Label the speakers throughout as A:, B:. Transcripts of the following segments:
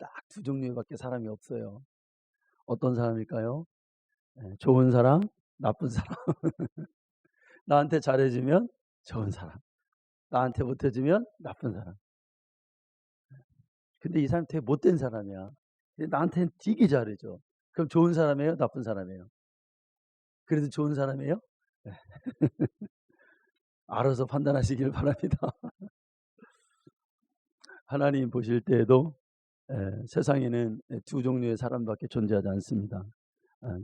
A: 딱 두 종류밖에 사람이 없어요. 어떤 사람일까요? 좋은 사람, 나쁜 사람. 나한테 잘해주면 좋은 사람, 나한테 못해주면 나쁜 사람. 근데 이 사람 되게 못된 사람이야. 근데 나한테는 되게 잘해줘. 그럼 좋은 사람이에요? 나쁜 사람이에요? 그래도 좋은 사람이에요? 네. 알아서 판단하시길 바랍니다. 하나님 보실 때에도 세상에는 두 종류의 사람밖에 존재하지 않습니다.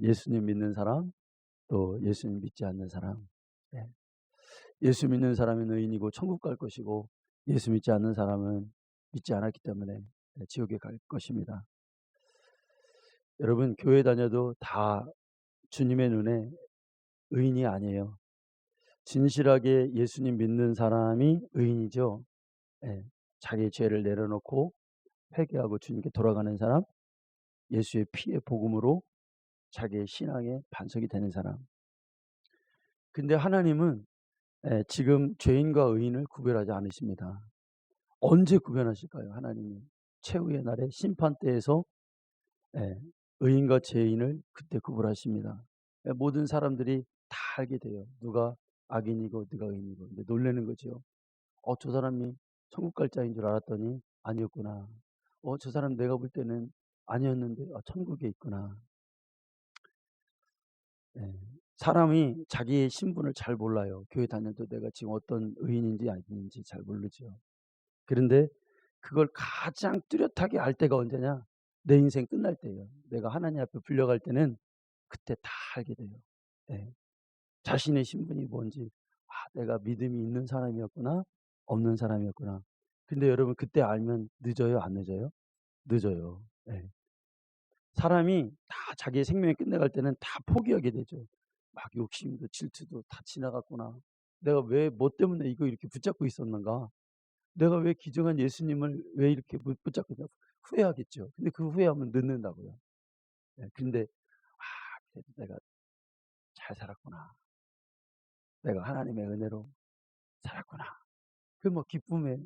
A: 예수님 믿는 사람, 또 예수님 믿지 않는 사람. 예. 예수 믿는 사람은 의인이고 천국 갈 것이고, 예수 믿지 않는 사람은 믿지 않았기 때문에 지옥에 갈 것입니다. 여러분, 교회 다녀도 다 주님의 눈에 의인이 아니에요. 진실하게 예수님 믿는 사람이 의인이죠. 예. 자기의 죄를 내려놓고 회개하고 주님께 돌아가는 사람, 예수의 피의 복음으로 자기의 신앙의 반석이 되는 사람. 근데 하나님은 지금 죄인과 의인을 구별하지 않으십니다. 언제 구별하실까요? 하나님이 최후의 날에 심판대에서 의인과 죄인을 그때 구별하십니다. 모든 사람들이 다 알게 돼요. 누가 악인이고 누가 의인이고. 근데 놀라는 거죠. 저 사람이 천국 갈 자인 줄 알았더니 아니었구나. 저 사람 내가 볼 때는 아니었는데 천국에 있구나. 사람이 자기의 신분을 잘 몰라요. 교회 다녀도 내가 지금 어떤 의인인지 아닌지 잘 모르죠. 그런데 그걸 가장 뚜렷하게 알 때가 언제냐? 내 인생 끝날 때예요. 내가 하나님 앞에 불려갈 때는 그때 다 알게 돼요. 자신의 신분이 뭔지, 내가 믿음이 있는 사람이었구나, 없는 사람이었구나. 근데 여러분, 그때 알면 늦어요, 안 늦어요? 늦어요. 사람이 다 자기의 생명이 끝나갈 때는 다 포기하게 되죠. 막 욕심도 질투도 다 지나갔구나. 내가 왜 뭐 때문에 이거 이렇게 붙잡고 있었는가? 내가 왜 귀중한 예수님을 왜 이렇게 붙잡고 있나? 후회하겠죠. 근데 그 후회하면 늦는다고요. 근데 그래도 내가 잘 살았구나. 내가 하나님의 은혜로 살았구나. 그 뭐 기쁨에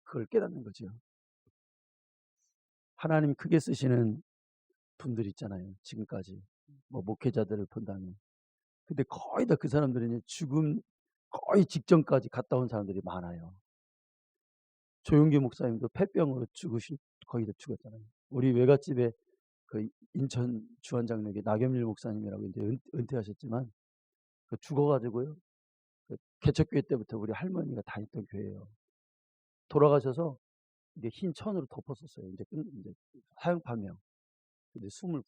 A: 그걸 깨닫는 거죠. 하나님 크게 쓰시는 분들 있잖아요. 지금까지 뭐 목회자들을 본다면. 근데 거의 다 그 사람들은 죽음 거의 직전까지 갔다 온 사람들이 많아요. 조용기 목사님도 폐병으로 거의 다 죽었잖아요. 우리 외갓집에 그 인천 주한장로교 나겸일 목사님이라고 이제 은퇴하셨지만 그 죽어가지고요. 그 개척교회 때부터 우리 할머니가 다녔던 교회예요. 돌아가셔서 이게 흰 천으로 덮었었어요. 이제 사형 판명. 근데 숨을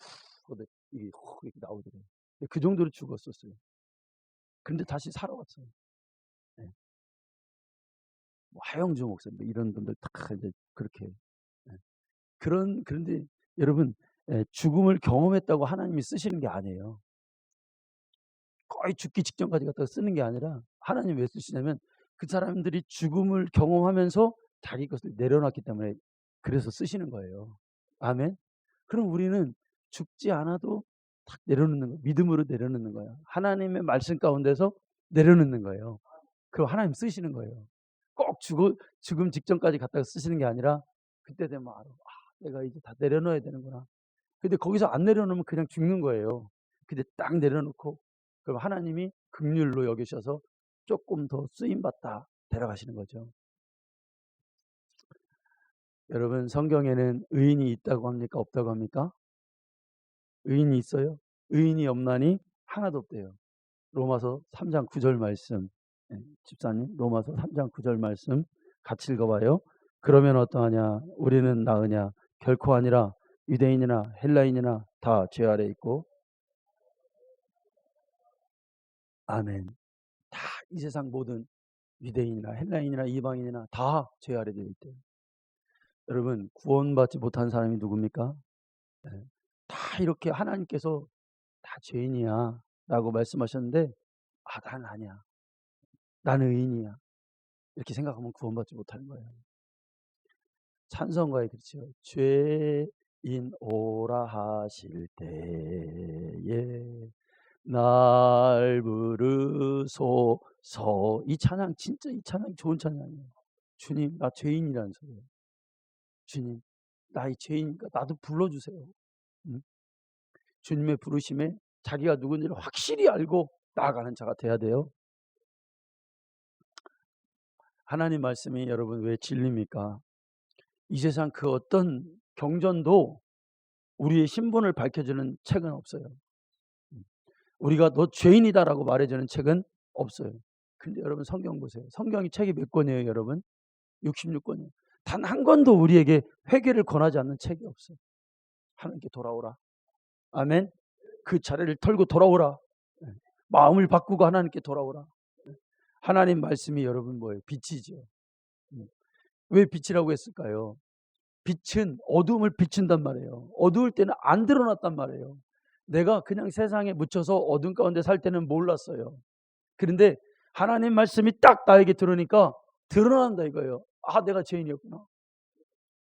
A: 푹 이게 훅 이렇게 나오더래요. 그 정도로 죽었었어요. 그런데 다시 살아왔어요. 네. 뭐 하영주 목사님 이런 분들 다 이제 그렇게. 네. 그런데 여러분, 죽음을 경험했다고 하나님이 쓰시는 게 아니에요. 거의 죽기 직전까지 갖다가 쓰는 게 아니라 하나님 왜 쓰시냐면 그 사람들이 죽음을 경험하면서 자기 것을 내려놨기 때문에 그래서 쓰시는 거예요. 아멘. 그럼 우리는 죽지 않아도 딱 내려놓는 거예요. 믿음으로 내려놓는 거예요. 하나님의 말씀 가운데서 내려놓는 거예요. 그럼 하나님 쓰시는 거예요. 꼭 죽음 직전까지 갖다가 쓰시는 게 아니라 그때 되면 알아. 내가 이제 다 내려놓아야 되는구나. 근데 거기서 안 내려놓으면 그냥 죽는 거예요. 근데 딱 내려놓고 그럼 하나님이 긍휼로 여기셔서 조금 더 쓰임받다 데려가시는 거죠. 여러분, 성경에는 의인이 있다고 합니까? 없다고 합니까? 의인이 있어요? 의인이 없나니 하나도 없대요. 로마서 3장 9절 말씀. 집사님, 로마서 3장 9절 말씀 같이 읽어봐요. 그러면 어떠하냐? 우리는 나으냐? 결코 아니라 유대인이나 헬라인이나 다 죄 아래 있고. 아멘. 다 이 세상 모든 유대인이나 헬라인이나 이방인이나 다 죄 아래 되어 있대요. 여러분, 구원받지 못한 사람이 누굽니까? 다 이렇게 하나님께서 다 죄인이야 라고 말씀하셨는데 나는 아니야. 나는 의인이야. 이렇게 생각하면 구원받지 못하는 거예요. 찬송가에 그렇죠. 죄인 오라 하실 때에 날 부르소서. 이 찬양 진짜 이 찬양 좋은 찬양이에요. 주님 나 죄인이라는 소리예요. 주님 나의 죄인이니까 나도 불러주세요. 주님의 부르심에 자기가 누군지를 확실히 알고 나아가는 자가 돼야 돼요. 하나님 말씀이 여러분 왜 진리입니까? 이 세상 그 어떤 경전도 우리의 신분을 밝혀주는 책은 없어요. 우리가 너 죄인이다라고 말해주는 책은 없어요. 근데 여러분 성경 보세요. 성경이 책이 몇 권이에요, 여러분? 66권이에요. 단 한 권도 우리에게 회개를 권하지 않는 책이 없어요. 하나님께 돌아오라. 아멘. 그 자리를 털고 돌아오라. 마음을 바꾸고 하나님께 돌아오라. 하나님 말씀이 여러분 뭐예요? 빛이죠. 왜 빛이라고 했을까요? 빛은 어둠을 비춘단 말이에요. 어두울 때는 안 드러났단 말이에요. 내가 그냥 세상에 묻혀서 어둠 가운데 살 때는 몰랐어요. 그런데 하나님 말씀이 딱 나에게 들으니까 드러난다 이거예요. 아, 내가 죄인이었구나.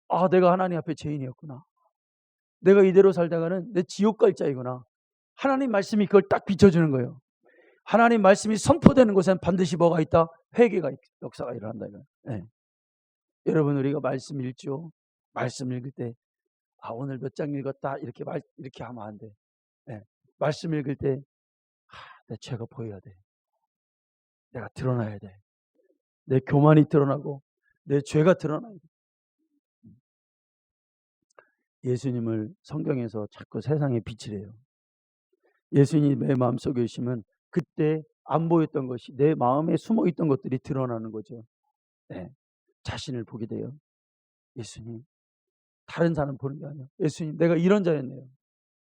A: 아, 내가 하나님 앞에 죄인이었구나. 내가 이대로 살다가는 내 지옥 갈 자이구나. 하나님 말씀이 그걸 딱 비춰주는 거예요. 하나님 말씀이 선포되는 곳에는 반드시 뭐가 있다? 회개가 역사가 일어난다 이거예요. 네. 여러분 우리가 말씀 읽죠. 말씀 읽을 때 아, 오늘 몇 장 읽었다 이렇게 하면 안 돼. 네. 말씀 읽을 때 내 죄가 보여야 돼. 내가 드러나야 돼. 내 교만이 드러나고 내 죄가 드러나야 돼. 예수님을 성경에서 자꾸 세상에 비치래요. 예수님이 내 마음속에 계시면 그때 안 보였던 것이 내 마음에 숨어있던 것들이 드러나는 거죠. 네. 자신을 보게 돼요. 예수님, 다른 사람 보는 게 아니에요. 예수님, 내가 이런 자였네요.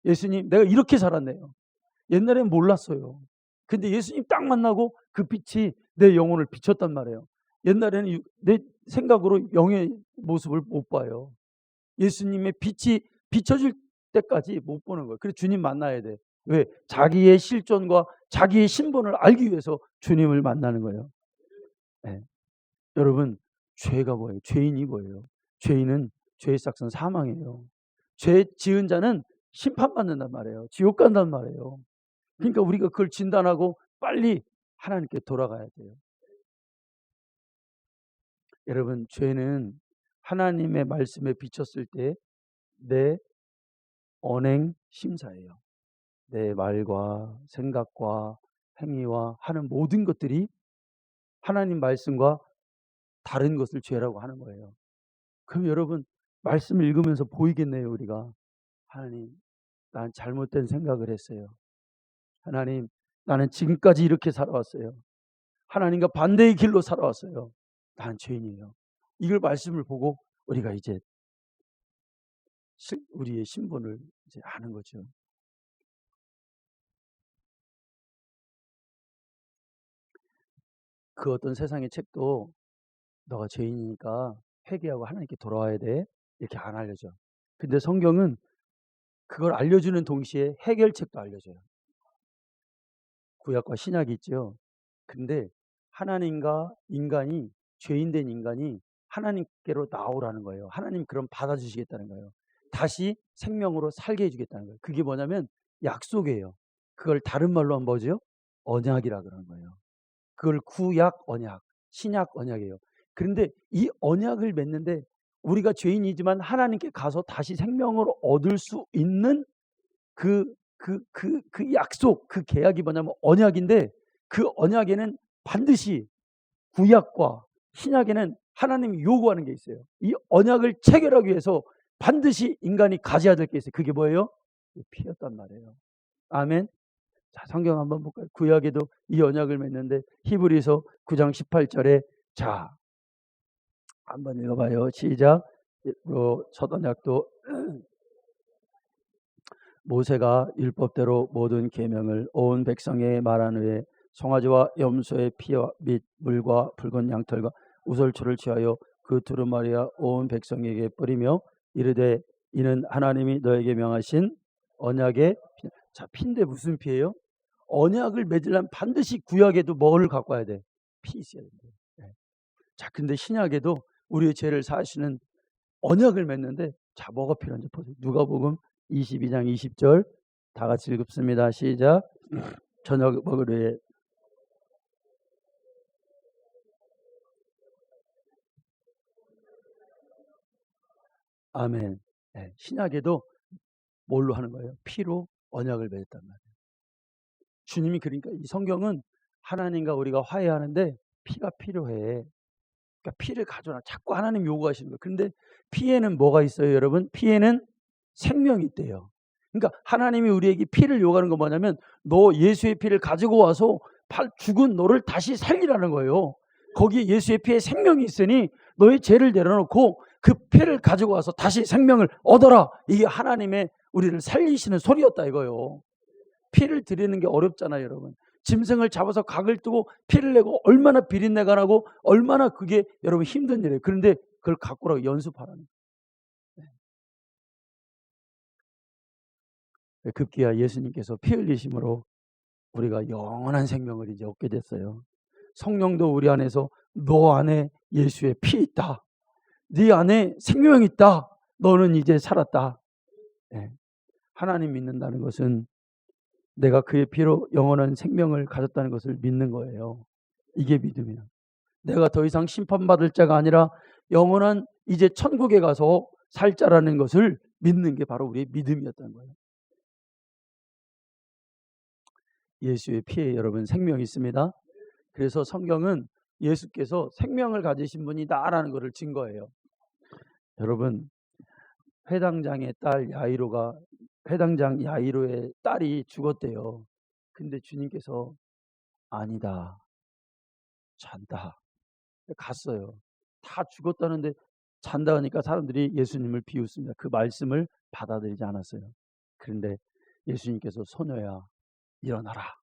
A: 예수님, 내가 이렇게 살았네요. 옛날엔 몰랐어요. 근데 예수님 딱 만나고 그 빛이 내 영혼을 비췄단 말이에요. 옛날에는 내 생각으로 영의 모습을 못 봐요. 예수님의 빛이 비춰질 때까지 못 보는 거예요. 그래서 주님 만나야 돼. 왜? 자기의 실존과 자기의 신분을 알기 위해서 주님을 만나는 거예요. 네. 여러분, 죄가 뭐예요? 죄인이 뭐예요? 죄인은 죄의 삭은 사망이에요. 죄 지은 자는 심판받는단 말이에요. 지옥 간단 말이에요. 그러니까 우리가 그걸 진단하고 빨리 하나님께 돌아가야 돼요. 여러분, 죄는 하나님의 말씀에 비쳤을 때 내 언행 심사예요. 내 말과 생각과 행위와 하는 모든 것들이 하나님 말씀과 다른 것을 죄라고 하는 거예요. 그럼 여러분 말씀을 읽으면서 보이겠네요. 우리가 하나님, 난 잘못된 생각을 했어요. 하나님, 나는 지금까지 이렇게 살아왔어요. 하나님과 반대의 길로 살아왔어요. 난 죄인이에요. 이걸 말씀을 보고 우리가 이제 우리의 신분을 이제 아는 거죠. 그 어떤 세상의 책도 너가 죄인이니까 회개하고 하나님께 돌아와야 돼 이렇게 안 알려줘. 근데 성경은 그걸 알려주는 동시에 해결책도 알려줘요. 구약과 신약이 있죠. 근데 하나님과 인간이, 죄인된 인간이 하나님께로 나오라는 거예요. 하나님 그럼 받아주시겠다는 거예요. 다시 생명으로 살게 해주겠다는 거예요. 그게 뭐냐면 약속이에요. 그걸 다른 말로 하면 뭐죠? 언약이라 그러는 거예요. 그걸 구약 언약, 신약 언약이에요. 그런데 이 언약을 맺는데 우리가 죄인이지만 하나님께 가서 다시 생명을 얻을 수 있는 그 약속, 그 계약이 뭐냐면 언약인데 그 언약에는 반드시 구약과 신약에는 하나님이 요구하는 게 있어요. 이 언약을 체결하기 위해서 반드시 인간이 가져야 될 게 있어요. 그게 뭐예요? 피였단 말이에요. 아멘. 자, 성경 한번 볼까요? 구약에도 이 언약을 맺는데 히브리서 9장 18절에 자, 한번 읽어봐요. 시작. 첫 언약도 모세가 율법대로 모든 계명을 온 백성에게 말한 후에 송아지와 염소의 피와 및 물과 붉은 양털과 우솔초를 취하여 그 두루마리와 온 백성에게 뿌리며 이르되 이는 하나님이 너에게 명하신 언약의 피. 자, 피인데 무슨 피예요? 언약을 맺으려면 반드시 구약에도 뭐를 갖고 와야 돼? 피 있어야 돼. 네. 자, 근데 신약에도 우리의 죄를 사하시는 언약을 맺는데 자, 뭐가 필요한지 보세요. 누가복음 22장 20절 다 같이 읽습니다. 시작. 저녁 먹으려 아멘. 네, 신약에도 뭘로 하는 거예요? 피로 언약을 맺었단 말이에요. 주님이 그러니까 이 성경은 하나님과 우리가 화해하는데 피가 필요해. 그러니까 피를 가져라. 자꾸 하나님 요구하시는 거예요. 그런데 피에는 뭐가 있어요, 여러분? 피에는 생명이 있대요. 그러니까 하나님이 우리에게 피를 요구하는 건 뭐냐면 너 예수의 피를 가지고 와서 죽은 너를 다시 살리라는 거예요. 거기에 예수의 피에 생명이 있으니 너의 죄를 내려놓고 그 피를 가지고 와서 다시 생명을 얻어라. 이게 하나님의 우리를 살리시는 소리였다 이거요. 피를 드리는 게 어렵잖아요, 여러분. 짐승을 잡아서 각을 뜨고 피를 내고 얼마나 비린내가 나고 얼마나 그게 여러분 힘든 일이에요. 그런데 그걸 갖고 오라고 연습하라는 거예요. 급기야 예수님께서 피 흘리심으로 우리가 영원한 생명을 이제 얻게 됐어요. 성령도 우리 안에서 너 안에 예수의 피 있다. 네 안에 생명이 있다. 너는 이제 살았다. 네. 하나님 믿는다는 것은 내가 그의 피로 영원한 생명을 가졌다는 것을 믿는 거예요. 이게 믿음이야. 내가 더 이상 심판받을 자가 아니라 영원한 이제 천국에 가서 살 자라는 것을 믿는 게 바로 우리의 믿음이었다는 거예요. 예수의 피에 여러분 생명이 있습니다. 그래서 성경은 예수께서 생명을 가지신 분이다라는 것을 증거해요. 여러분, 회당장의 딸 야이로가 회당장 야이로의 딸이 죽었대요. 근데 주님께서 아니다, 잔다. 갔어요. 다 죽었다는데 잔다 하니까 사람들이 예수님을 비웃습니다. 그 말씀을 받아들이지 않았어요. 그런데 예수님께서 소녀야 일어나라.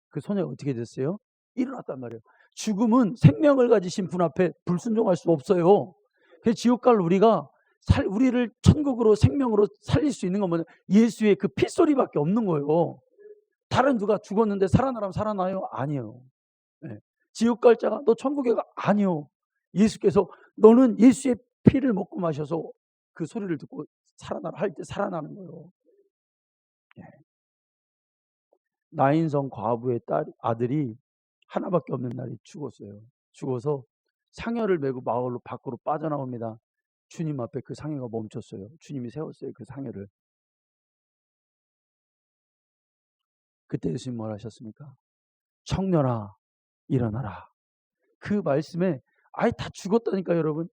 A: 그 소녀가 어떻게 됐어요? 일어났단 말이에요. 죽음은 생명을 가지신 분 앞에 불순종할 수 없어요. 그래서 지옥 갈 우리를 천국으로 생명으로 살릴 수 있는 건 뭐냐? 예수의 그 핏소리밖에 없는 거예요. 다른 누가 죽었는데 살아나라면 살아나요? 아니에요. 네. 지옥 갈 자가 너 천국에 가? 아니요. 예수께서 너는 예수의 피를 먹고 마셔서 그 소리를 듣고 살아나라 할 때 살아나는 거예요. 네. 나인성 과부의 아들이 하나밖에 없는 날이 죽었어요. 죽어서 상여를 메고 마을로 밖으로 빠져나옵니다. 주님 앞에 그 상여가 멈췄어요. 주님이 세웠어요. 그 상여를. 그때 예수님 뭘 하셨습니까? 청년아 일어나라. 그 말씀에 아예 다 죽었다니까 여러분.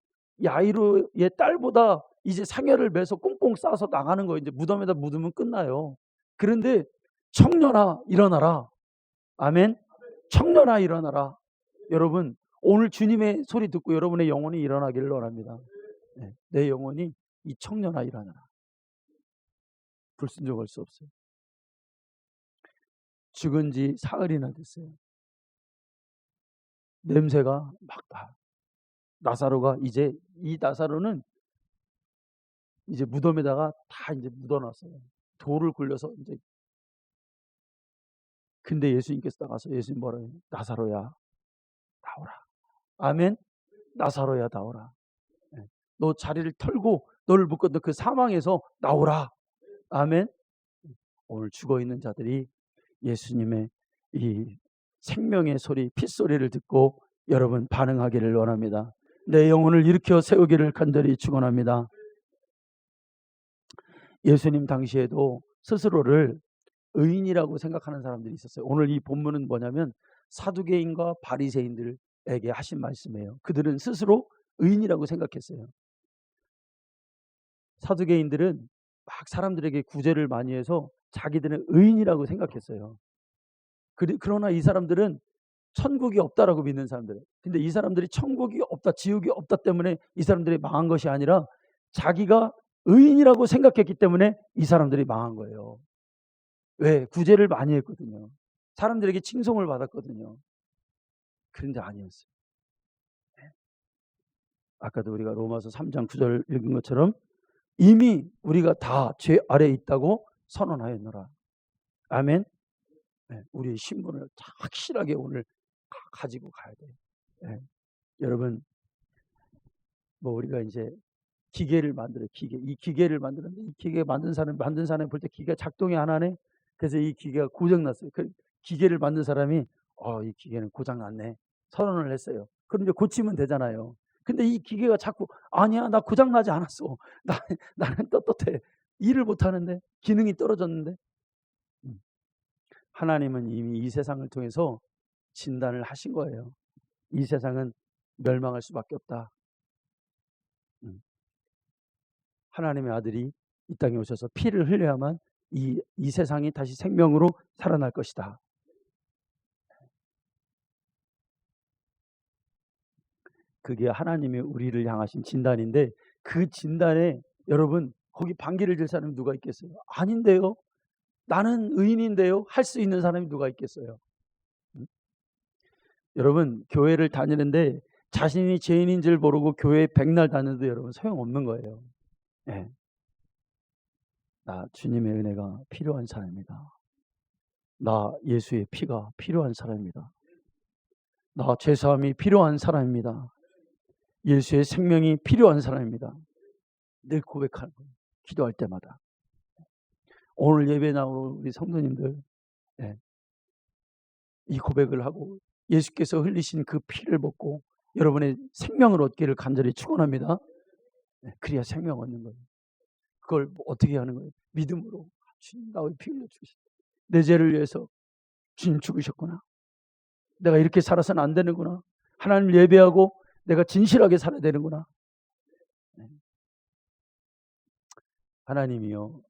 A: 야이로의 딸보다 이제 상여를 매서 꽁꽁 싸서 나가는 거예요. 이제 무덤에다 묻으면 끝나요. 그런데 청년아 일어나라. 아멘. 청년아 일어나라. 여러분 오늘 주님의 소리 듣고 여러분의 영혼이 일어나기를 원합니다. 네, 내 영혼이 이 청년아 일어나라. 불순종할 수 없어요. 죽은 지 사흘이나 됐어요. 냄새가 막 나. 나사로가 이제 이 나사로는 이제 무덤에다가 다 이제 묻어놨어요. 돌을 굴려서 이제. 근데 예수님께서 나가서 예수님 뭐라 해요? 나사로야 나오라. 아멘. 나사로야 나오라. 네. 너 자리를 털고 너를 묶었던 그 사망에서 나오라. 아멘. 오늘 죽어있는 자들이 예수님의 이 생명의 소리 핏소리를 듣고 여러분 반응하기를 원합니다. 내 영혼을 일으켜 세우기를 간절히 축원합니다. 예수님 당시에도 스스로를 의인이라고 생각하는 사람들이 있었어요. 오늘 이 본문은 뭐냐면 사두개인과 바리새인들에게 하신 말씀이에요. 그들은 스스로 의인이라고 생각했어요. 사두개인들은 막 사람들에게 구제를 많이 해서 자기들은 의인이라고 생각했어요. 그러나 이 사람들은 천국이 없다라고 믿는 사람들. 근데 이 사람들이 천국이 없다, 지옥이 없다 때문에 이 사람들이 망한 것이 아니라 자기가 의인이라고 생각했기 때문에 이 사람들이 망한 거예요. 왜? 구제를 많이 했거든요. 사람들에게 칭송을 받았거든요. 그런데 아니었어요. 아까도 우리가 로마서 3장 9절 읽은 것처럼 이미 우리가 다 죄 아래에 있다고 선언하였노라. 아멘. 네, 우리의 신분을 확실하게 오늘 가지고 가야 돼요. 네. 여러분, 뭐 우리가 이제 기계를 만들어요. 이 기계를 만드는데 이 기계 만든 사람 볼 때 기계가 작동이 안 하네. 그래서 이 기계가 고장났어요. 그 기계를 만든 사람이 이 기계는 고장났네. 선언을 했어요. 그럼 이제 고치면 되잖아요. 근데 이 기계가 자꾸 아니야, 나 고장 나지 않았어. 나는 떳떳해. 일을 못 하는데, 기능이 떨어졌는데. 하나님은 이미 이 세상을 통해서 진단을 하신 거예요. 이 세상은 멸망할 수밖에 없다. 하나님의 아들이 이 땅에 오셔서 피를 흘려야만 이 세상이 다시 생명으로 살아날 것이다. 그게 하나님의 우리를 향하신 진단인데, 그 진단에 여러분 거기 반기를 들 사람이 누가 있겠어요? 아닌데요. 나는 의인인데요. 할 수 있는 사람이 누가 있겠어요? 여러분 교회를 다니는데 자신이 죄인인 줄 모르고 교회에 백날 다녀도 여러분 소용없는 거예요. 네. 나 주님의 은혜가 필요한 사람입니다. 나 예수의 피가 필요한 사람입니다. 나 죄사함이 필요한 사람입니다. 예수의 생명이 필요한 사람입니다. 늘 고백하는 거예요. 기도할 때마다. 오늘 예배 나오는 우리 성도님들, 네. 이 고백을 하고 예수께서 흘리신 그 피를 먹고 여러분의 생명을 얻기를 간절히 축원합니다. 네. 그래야 생명 얻는 거예요. 그걸 어떻게 하는 거예요? 믿음으로. 주님, 나의 피 흘려 주셨다. 내 죄를 위해서 주님 죽으셨구나. 내가 이렇게 살아서는 안 되는구나. 하나님 예배하고 내가 진실하게 살아야 되는구나. 네. 하나님이요,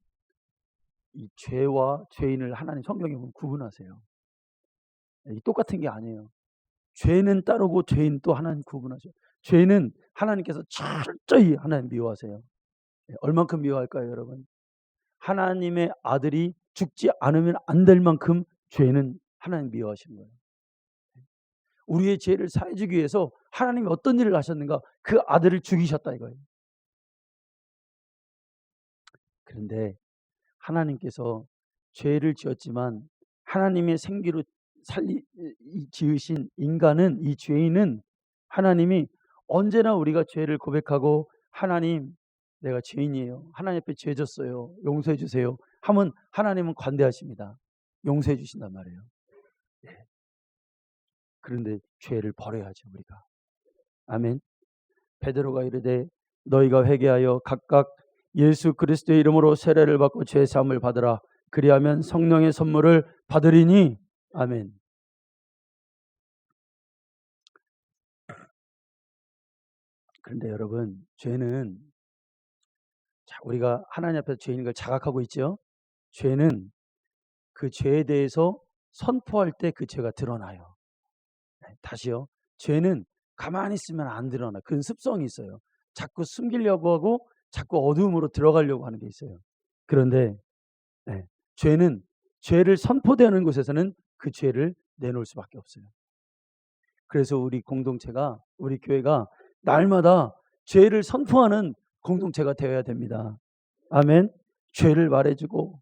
A: 이 죄와 죄인을 하나님 성경에 보면 구분하세요. 똑같은 게 아니에요. 죄는 따르고 죄인 또 하나님 구분하세요. 죄는 하나님께서 철저히 하나님 미워하세요. 얼만큼 미워할까요, 여러분? 하나님의 아들이 죽지 않으면 안 될 만큼 죄는 하나님 미워하시는 거예요. 우리의 죄를 사해주기 위해서 하나님이 어떤 일을 하셨는가? 그 아들을 죽이셨다 이거예요. 그런데 하나님께서 죄를 지었지만 하나님의 생기로 지으신 인간은, 이 죄인은 하나님이 언제나 우리가 죄를 고백하고 하나님 내가 죄인이에요. 하나님 앞에 죄 졌어요. 용서해 주세요. 하면 하나님은 관대하십니다. 용서해 주신단 말이에요. 네. 그런데 죄를 버려야죠, 우리가. 아멘. 베드로가 이르되 너희가 회개하여 각각 예수 그리스도의 이름으로 세례를 받고 죄 사함을 받으라. 그리하면 성령의 선물을 받으리니. 아멘. 그런데 여러분, 죄는, 우리가 하나님 앞에서 죄인인 걸 자각하고 있죠. 죄는 그 죄에 대해서 선포할 때 그 죄가 드러나요. 다시요. 죄는 가만히 있으면 안 드러나. 그건 습성이 있어요. 자꾸 숨기려고 하고 자꾸 어두움으로 들어가려고 하는 게 있어요. 그런데 네, 죄는 죄를 선포되는 곳에서는 그 죄를 내놓을 수밖에 없어요. 그래서 우리 공동체가, 우리 교회가 날마다 죄를 선포하는 공동체가 되어야 됩니다. 아멘. 죄를 말해주고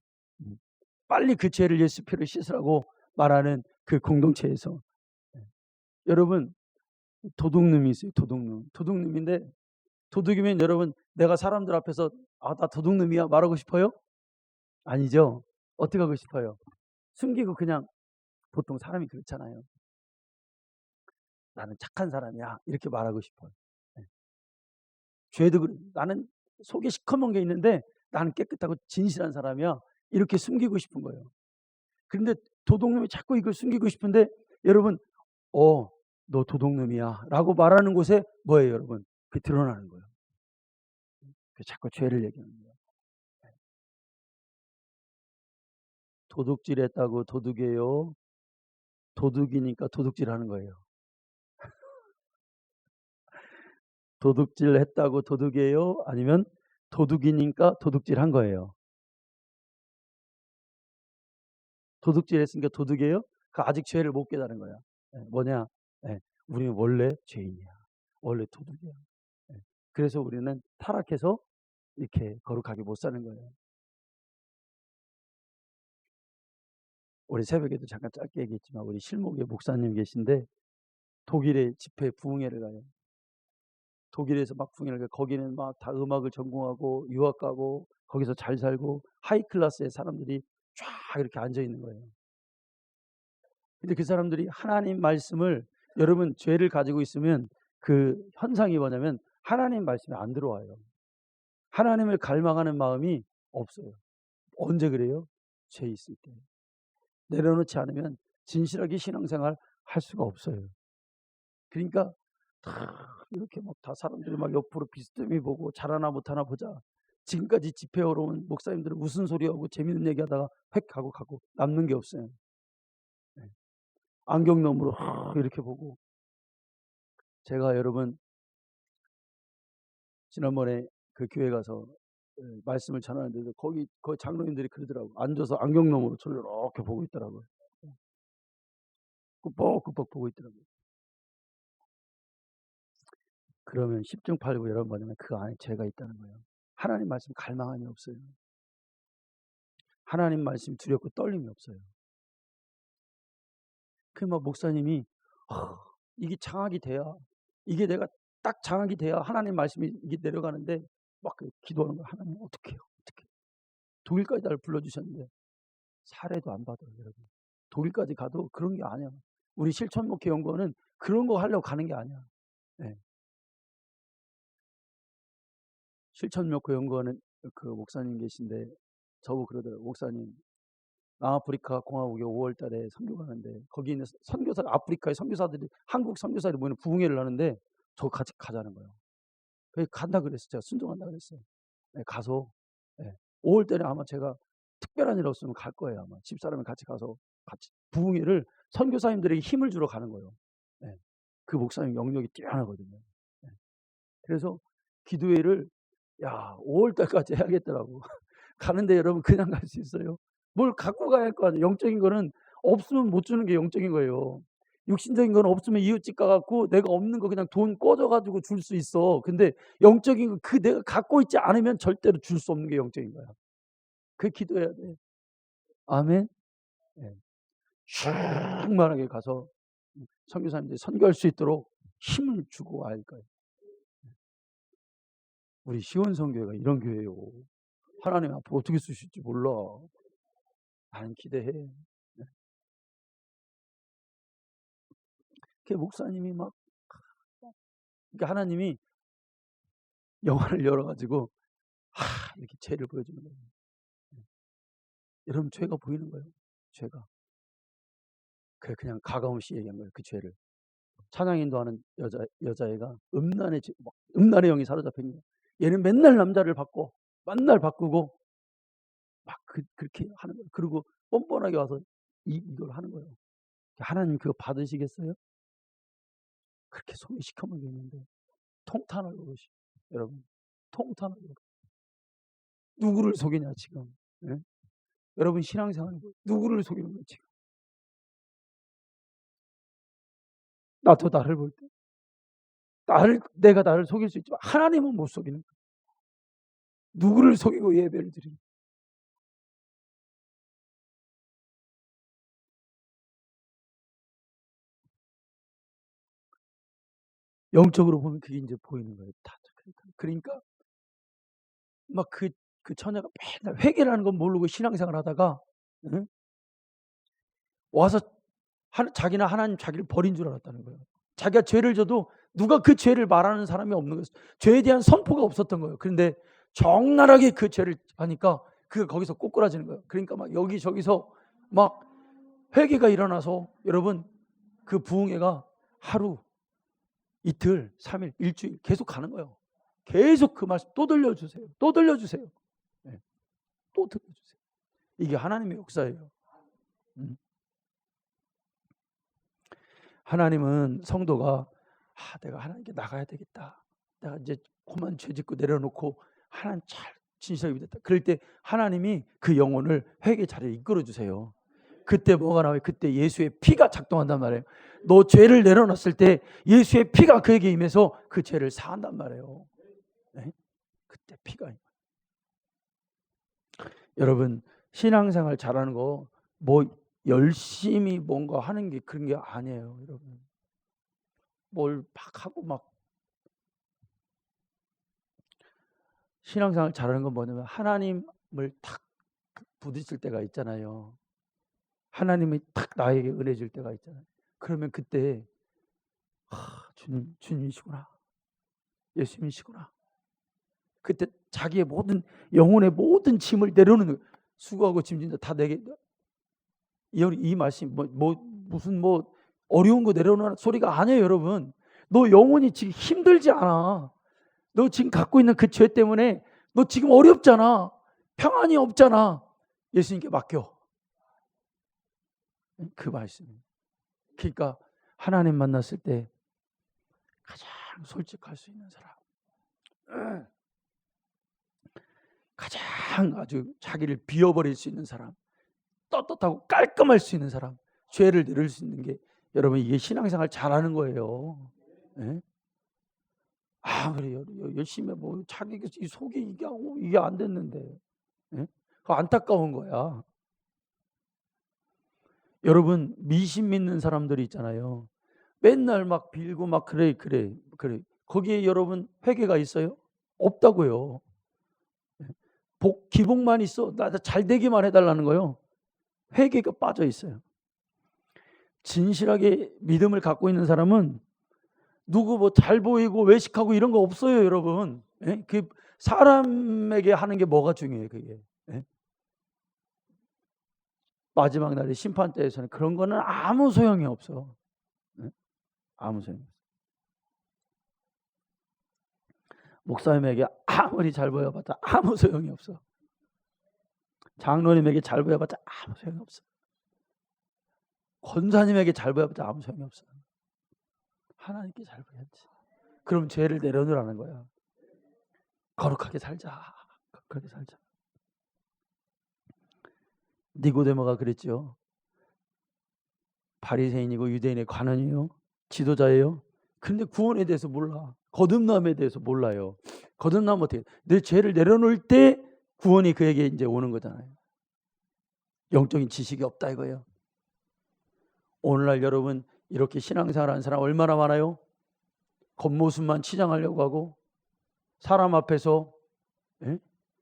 A: 빨리 그 죄를 예수 피로 씻으라고 말하는 그 공동체에서, 여러분 도둑놈이 있어요. 도둑놈인데, 도둑이면 여러분 내가 사람들 앞에서 나 도둑놈이야 말하고 싶어요? 아니죠. 어떻게 하고 싶어요? 숨기고 그냥, 보통 사람이 그렇잖아요. 나는 착한 사람이야 이렇게 말하고 싶어요. 네. 죄도 나는 속에 시커먼 게 있는데 나는 깨끗하고 진실한 사람이야 이렇게 숨기고 싶은 거예요. 그런데 도둑놈이 자꾸 이걸 숨기고 싶은데, 여러분 너 도둑놈이야 라고 말하는 곳에 뭐예요, 여러분? 그게 드러나는 거예요. 자꾸 죄를 얘기하는 거예요. 도둑질 했다고 도둑이에요? 도둑이니까 도둑질 하는 거예요. 도둑질 했다고 도둑이에요? 아니면 도둑이니까 도둑질 한 거예요? 도둑질 했으니까 도둑이에요? 그 아직 죄를 못 깨달은 거야. 뭐냐? 우리는 원래 죄인이야. 원래 도둑이야. 그래서 우리는 타락해서 이렇게 거룩하게 못 사는 거예요. 우리 새벽에도 잠깐 짧게 얘기했지만 우리 실목의 목사님 계신데 독일에 집회 부흥회를 가요. 독일에서 막 부흥회를 가요. 거기는 막 다 음악을 전공하고 유학 가고 거기서 잘 살고 하이 클래스의 사람들이 쫙 이렇게 앉아 있는 거예요. 근데 그 사람들이 하나님 말씀을, 여러분 죄를 가지고 있으면 그 현상이 뭐냐면 하나님 말씀이 안 들어와요. 하나님을 갈망하는 마음이 없어요. 언제 그래요? 죄 있을 때. 내려놓지 않으면 진실하게 신앙생활 할 수가 없어요. 그러니까 다 이렇게 막 다 사람들이 막 옆으로 비스듬히 보고 잘하나 못하나 보자. 지금까지 집회하러 온 목사님들은 무슨 소리하고 재밌는 얘기하다가 획 가고 남는 게 없어요. 네. 안경 너머로 이렇게 보고. 제가 여러분 지난번에 그 교회 가서 말씀을 전하는데도 거기 장로님들이 그러더라고. 앉아서 안경 너머로 저를 이렇게 보고 있더라고요. 꾸벅꾸벅 보고 있더라고요. 그러면 10중 8구 여러분 뭐냐면 그 안에 죄가 있다는 거예요. 하나님 말씀 갈망함이 없어요. 하나님 말씀 두렵고 떨림이 없어요. 그 막 목사님이 이게 장악이 돼야, 이게 내가 딱 장악이 돼야 하나님 말씀이 이게 내려가는데 막 기도하는 거예요. 하나님 어떻게 해요? 어떻게 해요? 독일까지 나를 불러주셨는데 사례도 안 받아요. 여러분 독일까지 가도 그런 게 아니야. 우리 실천목회 연구원은 그런 거 하려고 가는 게 아니야. 네. 실천목회 연구원은 그 목사님 계신데 저보고 그러더라고요. 목사님 남아프리카 공화국에 5월 달에 선교 가는데 거기 있는 선교사, 아프리카의 선교사들이 한국 선교사들이 모이는 부흥회를 하는데 저 같이 가자는 거예요. 그래서 간다 그랬어요. 제가 순종한다 그랬어요. 네, 가서 5월 달에 아마 제가 특별한 일 없으면 갈 거예요. 아마 집사람이 같이 가서 같이 부흥회를 선교사님들에게 힘을 주러 가는 거예요. 네, 그 목사님 영역이 뛰어나거든요. 네, 그래서 기도회를 5월 달까지 해야겠더라고. 가는데 여러분 그냥 갈 수 있어요? 뭘 갖고 가야 할 거 아니에요. 영적인 거는 없으면 못 주는 게 영적인 거예요. 육신적인 건 없으면 이웃집 가갖고 내가 없는 거 그냥 돈 꿔줘가지고 줄 수 있어. 근데 영적인 거 그 내가 갖고 있지 않으면 절대로 줄 수 없는 게 영적인 거야. 그 기도해야 돼. 아멘. 네. 충만하게 가서 선교사님들이 선교할 수 있도록 힘을 주고 갈 거예요. 우리 시원성교회가 이런 교회예요. 하나님 앞으로 어떻게 쓰실지 몰라. 나는 기대해. 그 목사님이 막 그러니까 하나님이 영화를 열어가지고 이렇게 죄를 보여주는 거예요. 여러분 죄가 보이는 거예요. 죄가. 그냥 가감없이 얘기한 거예요. 그 죄를. 찬양 인도하는 여자애가 음란의 영이 사로잡힌 거예요. 얘는 맨날 남자를 바꿔. 맨날 바꾸고 막 그렇게 하는 거예요. 그리고 뻔뻔하게 와서 이걸 하는 거예요. 하나님 그거 받으시겠어요? 그렇게 소개시켜 먹였는데 통탄을 그러시. 여러분 통탄을 그러. 누구를 속이냐 지금. 네? 여러분 신앙생활은 누구를 속이는 거예요 지금. 나도 나를 볼 때 내가 나를 속일 수 있지만 하나님은 못 속이는 거예요. 누구를 속이고 예배를 드리는 거예요. 영적으로 보면 그게 이제 보이는 거예요. 다. 그러니까 막 그 처녀가 맨날 회개라는 건 모르고 신앙생활 하다가 응? 와서 자기는 하나님 자기를 버린 줄 알았다는 거예요. 자기가 죄를 져도 누가 그 죄를 말하는 사람이 없는 거예요. 죄에 대한 선포가 없었던 거예요. 그런데 적나라하게 그 죄를 하니까 그가 거기서 꼬꾸라지는 거예요. 그러니까 막 여기저기서 막 회개가 일어나서 여러분 그 부흥회가 하루, 이틀, 3일, 일주일 계속 가는 거예요. 계속 그 말씀 또 들려주세요. 또 들려주세요. 네. 또 들려주세요. 이게 하나님의 역사예요. 하나님은 성도가 내가 하나님께 나가야 되겠다. 내가 이제 그만 죄 짓고 내려놓고 하나님 잘 진실하게 믿었다. 그럴 때 하나님이 그 영혼을 회개 자리에 이끌어 주세요. 그때 뭐가 나와요? 그때 예수의 피가 작동한단 말이에요. 너 죄를 내려놨을 때 예수의 피가 그에게 임해서 그 죄를 사한단 말이에요. 네? 그때 피가. 여러분 신앙생활 잘하는 거 뭐 열심히 뭔가 하는 게 그런 게 아니에요. 여러분 뭘 막 하고 막 신앙생활 잘하는 건 뭐냐면 하나님을 탁 부딪힐 때가 있잖아요. 하나님이 탁 나에게 은혜 줄 때가 있잖아요. 그러면 그때 주님, 주님이시구나. 예수님이시구나. 그때 자기의 모든 영혼의 모든 짐을 내려놓는, 수고하고 짐진 자 다 내게. 이 말씀 무슨 어려운 거 내려놓는 소리가 아니에요, 여러분. 너 영혼이 지금 힘들지 않아. 너 지금 갖고 있는 그 죄 때문에 너 지금 어렵잖아. 평안이 없잖아. 예수님께 맡겨. 그 말씀. 그러니까 하나님 만났을 때 가장 솔직할 수 있는 사람, 가장 아주 자기를 비워버릴 수 있는 사람, 떳떳하고 깔끔할 수 있는 사람, 죄를 내릴 수 있는 게, 여러분, 이게 신앙생활 잘하는 거예요. 네? 그래요. 열심히 자기 속이 이게 안 됐는데, 네? 안타까운 거야. 여러분, 미신 믿는 사람들이 있잖아요. 맨날 막 빌고 막 그래. 거기에 여러분 회개가 있어요? 없다고요. 기복만 있어. 나 잘 되기만 해달라는 거요. 회개가 빠져 있어요. 진실하게 믿음을 갖고 있는 사람은 누구 잘 보이고 외식하고 이런 거 없어요, 여러분. 예? 그 사람에게 하는 게 뭐가 중요해요, 그게. 예? 마지막 날에 심판 때에서는 그런 거는 아무 소용이 없어. 예? 아무 소용이 없어. 목사님에게 아무리 잘 보여봤자 아무 소용이 없어. 장로님에게 잘 보여봤자 아무 소용이 없어. 권사님에게 잘 보여봤자 아무 소용이 없어. 하나님께 잘 보여야지. 그럼 죄를 내려놓으라는 거야. 거룩하게 살자. 거룩하게 살자. 니고데모가 그랬죠. 바리새인이고 유대인의 관원이요, 지도자예요. 근데 구원에 대해서 몰라. 거듭남에 대해서 몰라요. 거듭나면 어떻게? 내 죄를 내려놓을 때 구원이 그에게 이제 오는 거잖아요. 영적인 지식이 없다 이거예요. 오늘날 여러분 이렇게 신앙생활하는 사람 얼마나 많아요? 겉모습만 치장하려고 하고, 사람 앞에서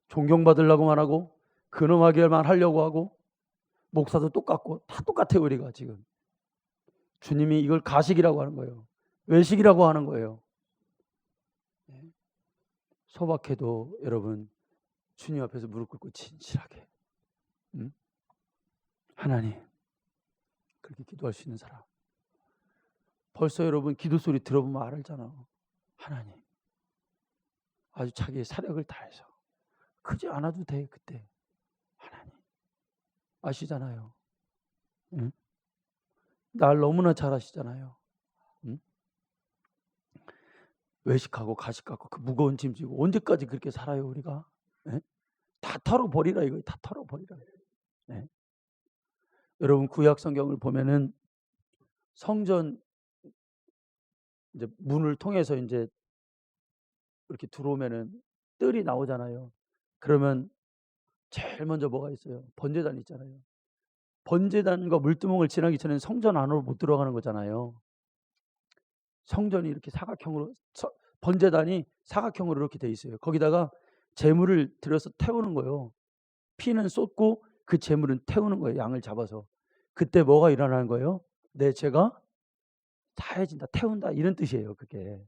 A: 존경받으려고만 하고, 근엄하게만 하려고 하고, 목사도 똑같고 다 똑같아요. 우리가 지금 주님이 이걸 가식이라고 하는 거예요. 외식이라고 하는 거예요. 소박해도 여러분 주님 앞에서 무릎 꿇고 진실하게, 하나님, 그렇게 기도할 수 있는 사람. 벌써 여러분 기도 소리 들어보면 알잖아. 하나님, 아주 자기의 사력을 다해서 크지 않아도 돼. 그때 하나님 아시잖아요. 응? 날 너무나 잘 아시잖아요. 응? 외식하고 가식 갖고 그 무거운 짐 지고 언제까지 그렇게 살아요 우리가? 네? 다 털어버리라 이거예요. 다 털어버리라. 네. 여러분 구약 성경을 보면은 성전 이제 문을 통해서 이제 이렇게 들어오면은 뜰이 나오잖아요. 그러면 제일 먼저 뭐가 있어요? 번제단 있잖아요. 번제단과 물두멍을 지나기 전에는 성전 안으로 못 들어가는 거잖아요. 성전이 이렇게 사각형으로, 번제단이 사각형으로 이렇게 돼 있어요. 거기다가 제물을 들여서 태우는 거예요. 피는 쏟고 그 제물은 태우는 거예요. 양을 잡아서. 그때 뭐가 일어나는 거예요? 내 죄가 다해진다, 태운다, 이런 뜻이에요. 그게.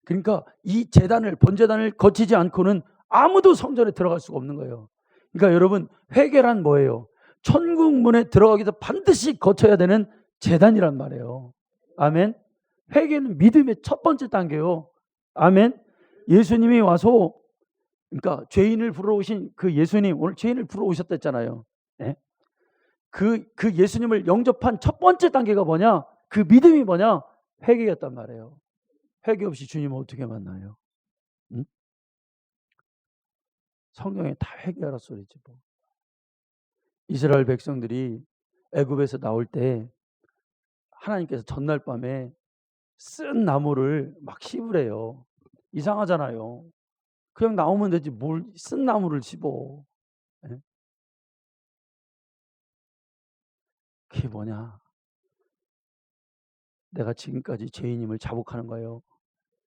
A: 그러니까 이 제단을, 번제단을 거치지 않고는 아무도 성전에 들어갈 수가 없는 거예요. 그러니까 여러분 회개란 뭐예요? 천국 문에 들어가기 전에 반드시 거쳐야 되는 제단이란 말이에요. 아멘. 회개는 믿음의 첫 번째 단계요. 아멘. 예수님이 와서, 그러니까 죄인을 부러오신 그 예수님, 오늘 죄인을 부러오셨댔잖아요. 네? 그 예수님을 영접한 첫 번째 단계가 뭐냐? 그 믿음이 뭐냐? 회개였단 말이에요. 회개 없이 주님을 어떻게 만나요? 응? 성경에 다 회개하라 소리지 뭐. 이스라엘 백성들이 애굽에서 나올 때 하나님께서 전날 밤에 쓴 나무를 막 씹으래요. 이상하잖아요. 그냥 나오면 되지 뭘 쓴 나무를 씹어. 네? 그게 뭐냐? 내가 지금까지 죄인임을 자복하는 거예요.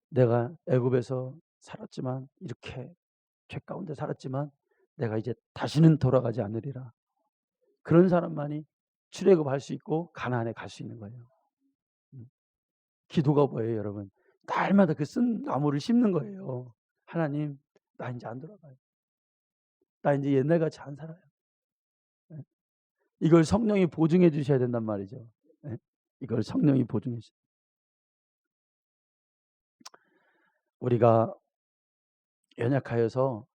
A: 내가 애굽에서 살았지만, 이렇게 죄 가운데 살았지만 내가 이제 다시는 돌아가지 않으리라. 그런 사람만이 출애굽할 수 있고 가나안에 갈 수 있는 거예요. 기도가 뭐예요, 여러분? 날마다 그 쓴 나무를 심는 거예요. 하나님, 나 이제 안 돌아가요. 나 이제 옛날같이 안 살아요. 예. 이걸 성령이 보증해 주셔야 된단 말이죠. 예. 이걸 성령이 보증해 주셔야. 우리가 연약하여서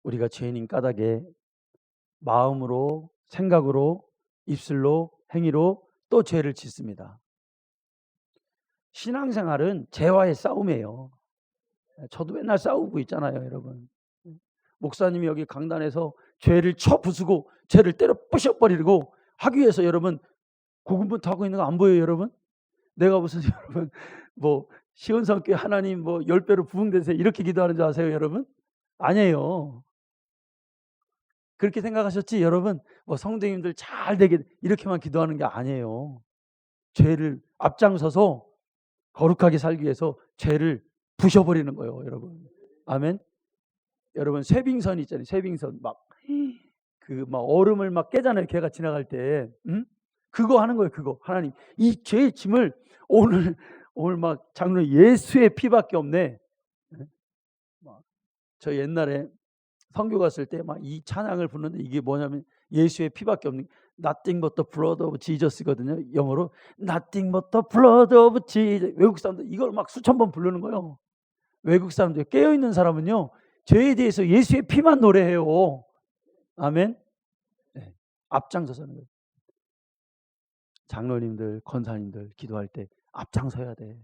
A: 우리가 죄인인 까닭에 마음으로, 생각으로, 입술로, 행위로 또 죄를 짓습니다. 신앙생활은 죄와의 싸움이에요. 저도 맨날 싸우고 있잖아요, 여러분. 목사님이 여기 강단에서 죄를 쳐 부수고 죄를 때려 부셔버리고 하기 위해서 여러분 고군분투 하고 있는 거 안 보여요, 여러분? 내가 무슨 여러분 뭐 시온성교회 하나님 뭐 10배로 부흥되세요 이렇게 기도하는 줄 아세요, 여러분? 아니에요. 그렇게 생각하셨지, 여러분? 뭐 성도님들 잘 되게 이렇게만 기도하는 게 아니에요. 죄를 앞장서서 거룩하게 살기 위해서 죄를 부셔버리는 거예요, 여러분. 아멘. 여러분 쇠빙선 있잖아요. 쇠빙선 막 얼음을 막 깨잖아요. 개가 지나갈 때, 그거 하는 거예요. 그거 하나님 이 죄의 짐을 오늘 막 장로 예수의 피밖에 없네. 저 옛날에 선교 갔을 때 막 이 찬양을 부르는데 이게 뭐냐면 예수의 피밖에 없는 Nothing but the blood of Jesus거든요. 영어로 Nothing but the blood of Jesus. 외국 사람들 이걸 막 수천 번 부르는 거예요. 외국 사람들 깨어 있는 사람은요 죄에 대해서 예수의 피만 노래해요. 아멘. 네. 앞장서서 하는 거예요. 장로님들, 권사님들 기도할 때 앞장서야 돼.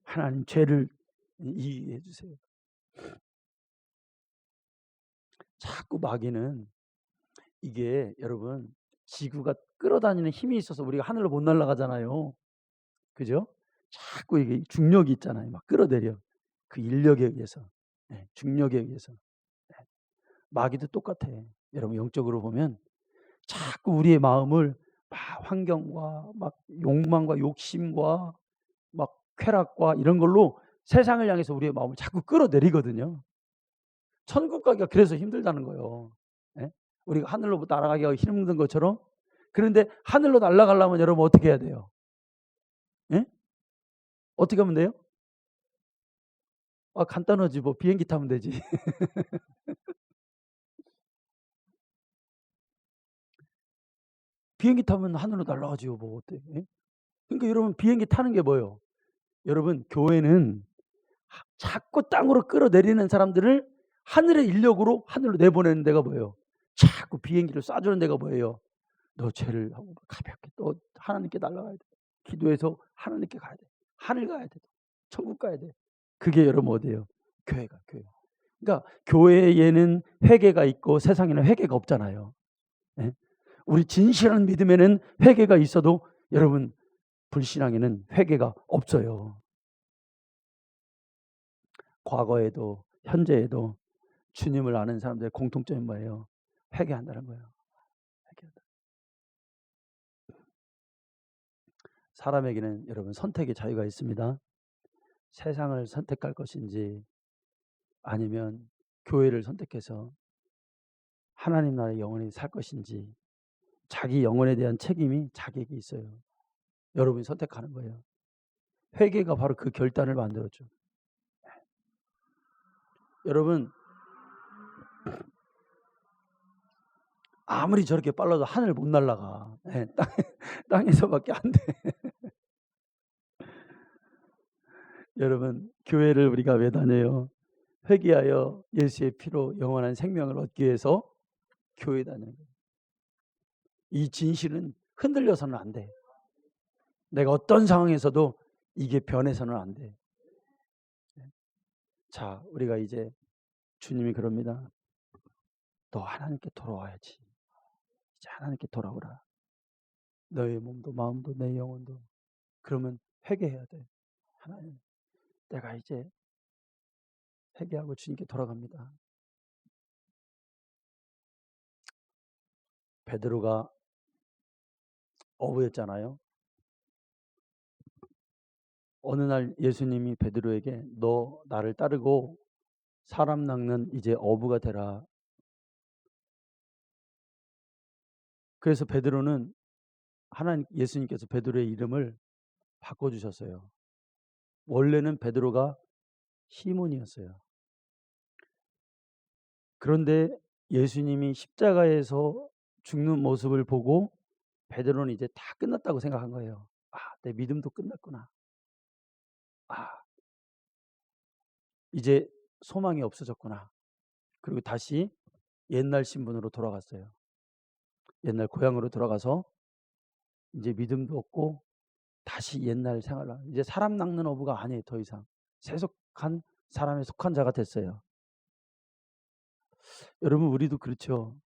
A: 하나님 죄를 이해해 주세요. 자꾸 마귀는 이게 여러분 지구가 끌어다니는 힘이 있어서 우리가 하늘로 못 날아가잖아요. 그죠? 자꾸 이게 중력이 있잖아요. 막 끌어내려. 그 인력에 의해서. 네, 중력에 의해서. 네. 마귀도 똑같아. 여러분 영적으로 보면 자꾸 우리의 마음을 막 환경과 막 욕망과 욕심과 막 쾌락과 이런 걸로 세상을 향해서 우리의 마음을 자꾸 끌어내리거든요. 천국 가기가 그래서 힘들다는 거예요. 예? 우리가 하늘로 날아가기가 힘든 것처럼. 그런데 하늘로 날아가려면 여러분 어떻게 해야 돼요? 예? 어떻게 하면 돼요? 간단하지 뭐 비행기 타면 되지. 비행기 타면 하늘로 날아가지요. 뭐 어때? 예? 그러니까 여러분 비행기 타는 게 뭐예요? 여러분 교회는 자꾸 땅으로 끌어내리는 사람들을 하늘의 인력으로 하늘로 내보내는 데가 뭐예요? 자꾸 비행기를 쏴주는 데가 뭐예요? 너 죄를 하고 가볍게 또 하나님께 날아가야 돼. 기도해서 하나님께 가야 돼. 하늘 가야 돼. 천국 가야 돼. 그게 여러분 어디예요? 교회가 교회. 그러니까 교회에는 회개가 있고 세상에는 회개가 없잖아요. 예? 우리 진실한 믿음에는 회개가 있어도 여러분 불신앙에는 회개가 없어요. 과거에도 현재에도 주님을 아는 사람들의 공통점이 뭐예요? 회개한다는 거예요. 회개한다. 사람에게는 여러분 선택의 자유가 있습니다. 세상을 선택할 것인지 아니면 교회를 선택해서 하나님 나라의 영원히 살 것인지 자기 영혼에 대한 책임이 자기에게 있어요. 여러분이 선택하는 거예요. 회개가 바로 그 결단을 만들어줘. 여러분 아무리 저렇게 빨라도 하늘 못 날아가. 네, 땅에서밖에 안 돼. 여러분 교회를 우리가 왜 다녀요? 회개하여 예수의 피로 영원한 생명을 얻기 위해서 교회 다녀요. 이 진실은 흔들려서는 안 돼. 내가 어떤 상황에서도 이게 변해서는 안 돼. 자, 우리가 이제 주님이 그럽니다. 너 하나님께 돌아와야지. 이제 하나님께 돌아오라. 너의 몸도 마음도 내 영혼도. 그러면 회개해야 돼. 하나님, 내가 이제 회개하고 주님께 돌아갑니다. 베드로가 어부였잖아요. 어느 날 예수님이 베드로에게 너 나를 따르고 사람 낚는 이제 어부가 되라. 그래서 베드로는 예수님께서 베드로의 이름을 바꿔주셨어요. 원래는 베드로가 시몬이었어요. 그런데 예수님이 십자가에서 죽는 모습을 보고 베드로는 이제 다 끝났다고 생각한 거예요. 아, 내 믿음도 끝났구나. 아, 이제 소망이 없어졌구나. 그리고 다시 옛날 신분으로 돌아갔어요. 옛날 고향으로 돌아가서 이제 믿음도 없고 다시 옛날 생활로, 이제 사람 낚는 어부가 아니에요. 더 이상 세속한 사람에 속한 자가 됐어요. 여러분, 우리도 그렇죠.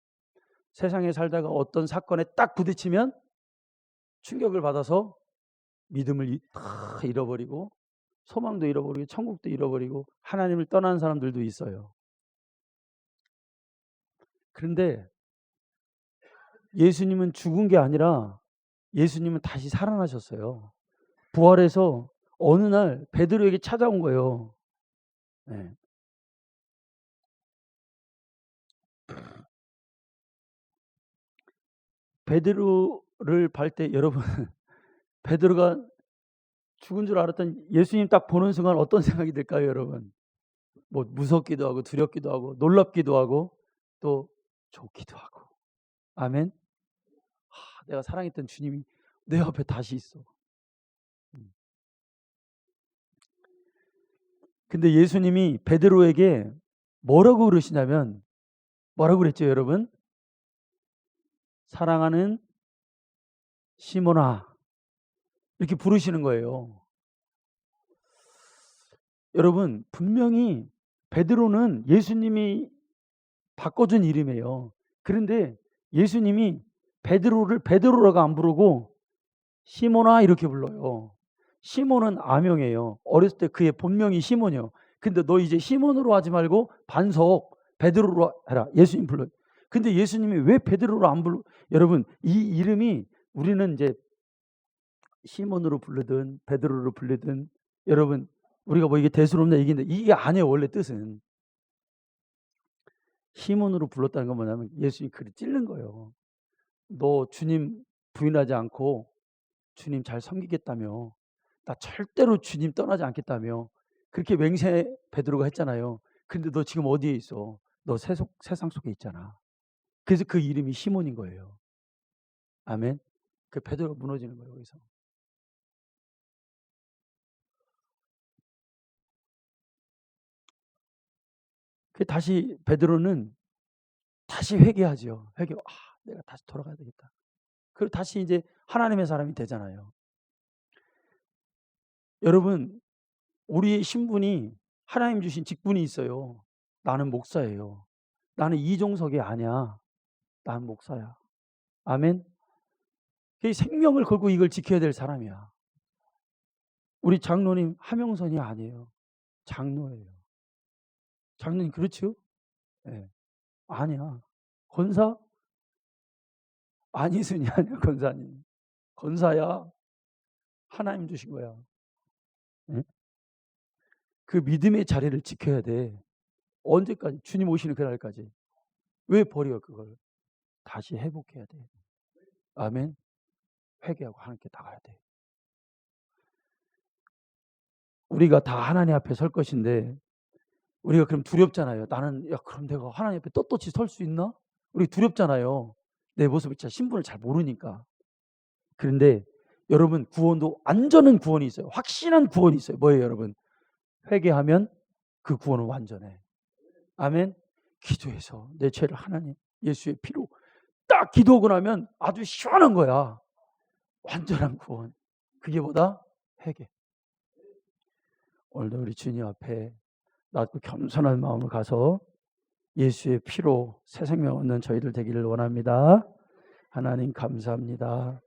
A: 세상에 살다가 어떤 사건에 딱 부딪히면 충격을 받아서 믿음을 다 잃어버리고 소망도 잃어버리고 천국도 잃어버리고 하나님을 떠나는 사람들도 있어요. 그런데 예수님은 죽은 게 아니라 예수님은 다시 살아나셨어요. 부활해서 어느 날 베드로에게 찾아온 거예요. 네. 베드로를 볼 때 여러분, 베드로가 죽은 줄 알았던 예수님 딱 보는 순간 어떤 생각이 들까요, 여러분? 뭐 무섭기도 하고 두렵기도 하고 놀랍기도 하고 또 좋기도 하고. 아멘. 내가 사랑했던 주님이 내 옆에 다시 있어. 근데 예수님이 베드로에게 뭐라고 그러시냐면, 뭐라고 그랬죠, 여러분? 사랑하는 시몬아, 이렇게 부르시는 거예요. 여러분, 분명히 베드로는 예수님이 바꿔준 이름이에요. 그런데 예수님이 베드로를 베드로라고 안 부르고 시몬아 이렇게 불러요. 시몬은 아명이에요. 어렸을 때 그의 본명이 시몬이요. 근데 너 이제 시몬으로 하지 말고 반석 베드로로 해라. 예수님 불러요. 근데 예수님이 왜 베드로로 안 불러? 여러분, 이 이름이 우리는 이제 시몬으로 부르든 베드로로 부르든, 여러분, 우리가 뭐 이게 대수롭냐 얘기인데 이게 아니에요. 원래 뜻은 시몬으로 불렀다는 건 뭐냐면 예수님이 그를 찔른 거예요. 너 주님 부인하지 않고 주님 잘 섬기겠다며, 나 절대로 주님 떠나지 않겠다며, 그렇게 맹세 베드로가 했잖아요. 근데 너 지금 어디에 있어? 너 세상 속에 있잖아. 그래서 그 이름이 시몬인 거예요. 아멘. 그 베드로가 무너지는 거예요. 거기서. 그 다시 베드로는 다시 회개하죠. 내가 다시 돌아가야 되겠다. 그리고 다시 이제 하나님의 사람이 되잖아요. 여러분, 우리의 신분이 하나님 주신 직분이 있어요. 나는 목사예요. 나는 이종석이 아니야. 나는 목사야. 아멘. 생명을 걸고 이걸 지켜야 될 사람이야. 우리 장로님 하명선이 아니에요. 장로예요. 장로님 그렇죠? 네. 아니야. 권사? 안희순이 아니야. 권사님. 권사야. 하나님 주신 거야. 네? 그 믿음의 자리를 지켜야 돼. 언제까지? 주님 오시는 그날까지. 왜 버려 그걸? 다시 회복해야 돼. 아멘. 회개하고 하나님께 나가야 돼. 우리가 다 하나님 앞에 설 것인데 우리가 그럼 두렵잖아요. 나는 그럼 내가 하나님 앞에 떳떳이 설 수 있나? 우리 두렵잖아요. 내 모습을 신분을 잘 모르니까. 그런데 여러분, 구원도 완전한 구원이 있어요. 확신한 구원이 있어요. 뭐예요, 여러분? 회개하면 그 구원은 완전해. 아멘. 기도해서 내 죄를 하나님 예수의 피로 딱 기도하고 나면 아주 시원한 거야. 완전한 구원. 그게 뭐다? 회개. 오늘도 우리 주님 앞에 낮고 겸손한 마음을 가서 예수의 피로 새 생명 얻는 저희들 되기를 원합니다. 하나님 감사합니다.